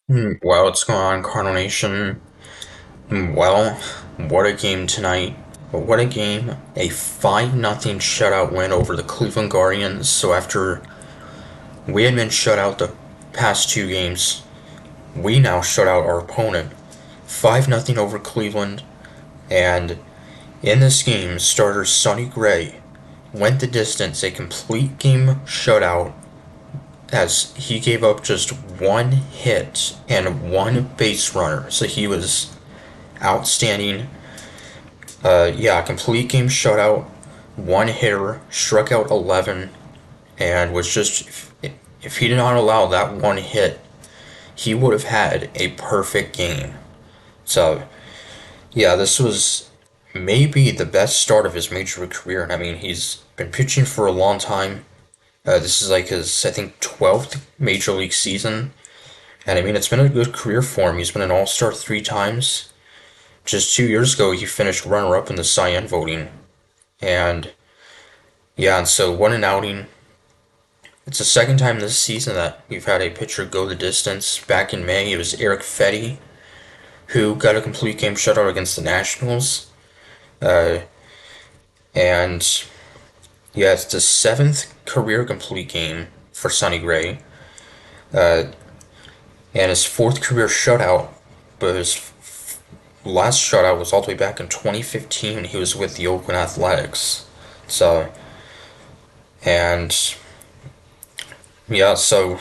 Well, what's going on, Cardinal Nation? Well, what a game tonight. What a game. A 5-0 shutout win over the Cleveland Guardians. So after we had been shut out the past two games, we now shut out our opponent. 5-0 over Cleveland. And in this game, starter Sonny Gray went the distance, a complete game shutout, as he gave up just one hit and one base runner. So he was outstanding. Yeah, complete game shutout, one hitter, struck out 11, and was just, if he did not allow that one hit, he would have had a perfect game. So, yeah, this was maybe the best start of his major league career. I mean, he's been pitching for a long time. This is like his, I think, 12th major league season. And I mean, it's been a good career for him. He's been an all star three times. Just 2 years ago, he finished runner up in the Cy Young voting. And yeah, and so what an outing. It's the second time this season that we've had a pitcher go the distance. Back in May, it was Eric Fetty, who got a complete game shutout against the Nationals. Uh, and yeah, it's the seventh career complete game for Sonny Gray. Uh, and his fourth career shutout, but his last shutout was all the way back in 2015 when he was with the Oakland Athletics. So, and yeah, so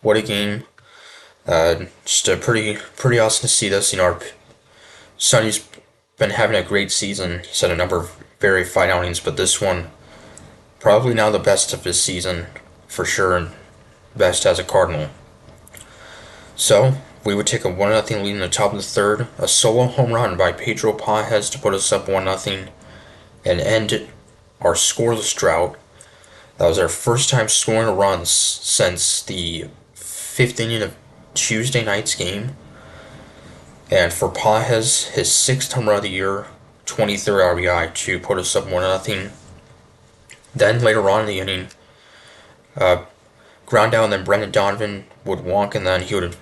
what a game. Just a pretty awesome to see this. Our Sonny's been having a great season. He's had a number of very fine outings, but this one probably now the best of his season for sure, and best as a Cardinal. So we would take a 1-0 lead in the top of the third. A solo home run by Pedro Pajes to put us up 1-0 and end our scoreless drought. That was our first time scoring runs since the fifth inning of Tuesday night's game. And for Pajes, his sixth home run of the year, 23rd RBI to put us up 1-0. Then later on in the inning, ground down, then Brendan Donovan would walk, and then he would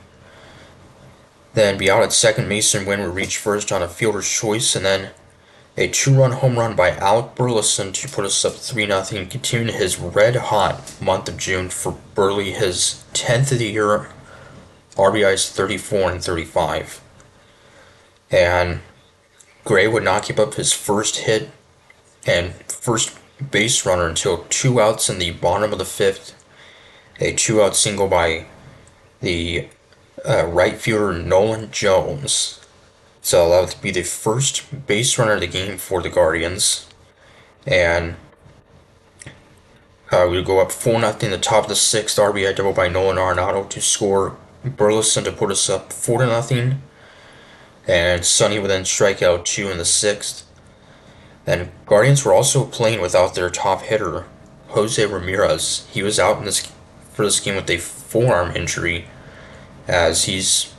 then be out at second. Mason Wynn would reach first on a fielder's choice, and then a two-run home run by Alec Burleson to put us up 3-0, continuing his red-hot month of June for Burley, his 10th of the year, RBIs 34 and 35. And Gray would not give up his first hit and first base runner until 2 outs in the bottom of the fifth. A 2-out single by the right fielder Nolan Jones. So that would be the first base runner of the game for the Guardians. And we would go up 4-0 in the top of the sixth. RBI double by Nolan Arenado to score Burleson to put us up 4-0. And Sonny would then strike out two in the sixth. Then Guardians were also playing without their top hitter, Jose Ramirez. He was out for this game with a forearm injury, as he's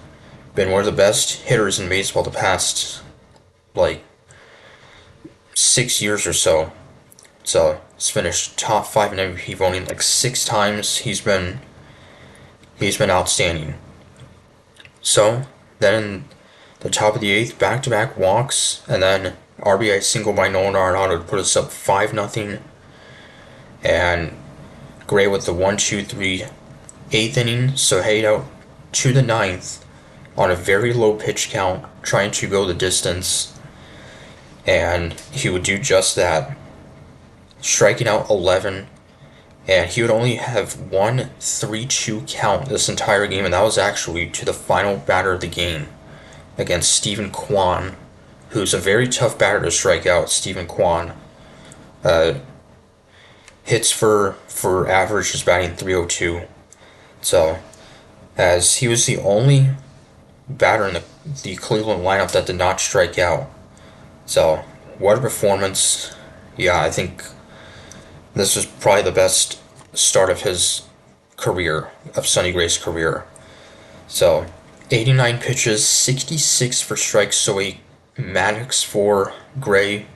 been one of the best hitters in baseball the past, like, 6 years or so. So he's finished top five in MVP voting like 6 times. He's been outstanding. So then in the top of the eighth, back-to-back walks, and then RBI single by Nolan Arenado to put us up 5-0. And Gray with the 1-2-3 eighth inning, so head out to the ninth on a very low pitch count, trying to go the distance. And he would do just that, striking out 11. And he would only have one 3-2 count this entire game, and that was actually to the final batter of the game against Stephen Kwan, who's a very tough batter to strike out. Stephen Kwan hits for average is batting 302. So, as he was the only batter in the Cleveland lineup that did not strike out. So, what a performance. Yeah, I think this was probably the best start of his career, of Sonny Gray's career. So, 89 pitches, 66 for strikes, so a Maddox for Gray,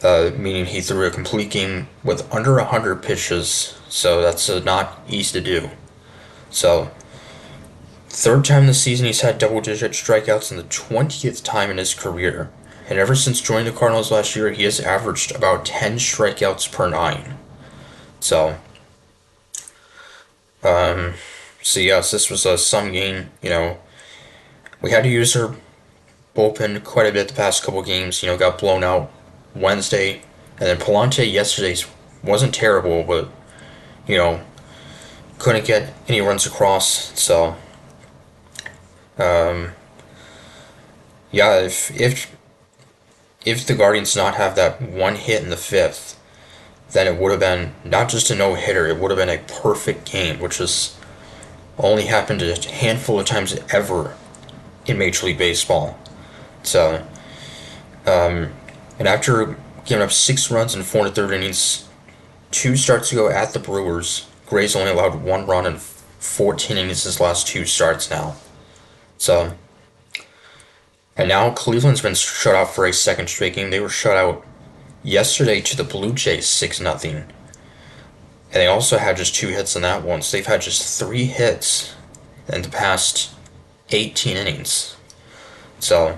meaning he threw a complete game with under 100 pitches, so that's not easy to do. So, Third time this season he's had double-digit strikeouts, and the 20th time in his career. And ever since joining the Cardinals last year, he has averaged about 10 strikeouts per nine. So, so yes, this was a some game. We had to use our bullpen quite a bit the past couple games. Got blown out Wednesday, and then Palante yesterday wasn't terrible, but you know, couldn't get any runs across. So, um, yeah, if the Guardians did not have that one hit in the fifth, then it would have been not just a no hitter. It would have been a perfect game, which has only happened a handful of times ever in Major League Baseball. So, and after giving up 6 runs in 4 1/3 innings, 2 starts ago at the Brewers, Gray's only allowed 1 run in 14 innings his last 2 starts now. So, and now Cleveland's been shut out for a second straight game. They were shut out yesterday to the Blue Jays 6-0. And they also had just 2 hits in that one. So they've had just 3 hits in the past 18 innings. So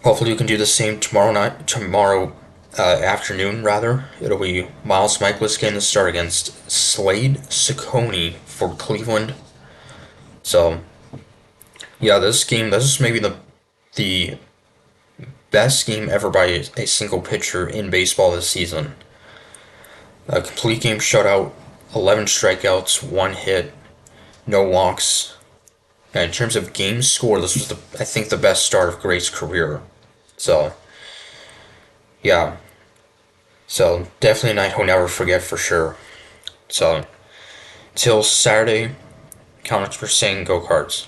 hopefully we can do the same tomorrow afternoon rather. It'll be Miles Michaelis getting the start against Slade Ciccone for Cleveland. So yeah, this is maybe the best game ever by a single pitcher in baseball this season. A complete game shutout, 11 strikeouts, 1 hit, no walks. And in terms of game score, this was I think the best start of Gray's career. So yeah, so definitely a night he'll never forget for sure. So till Saturday, Comics for saying go Cards.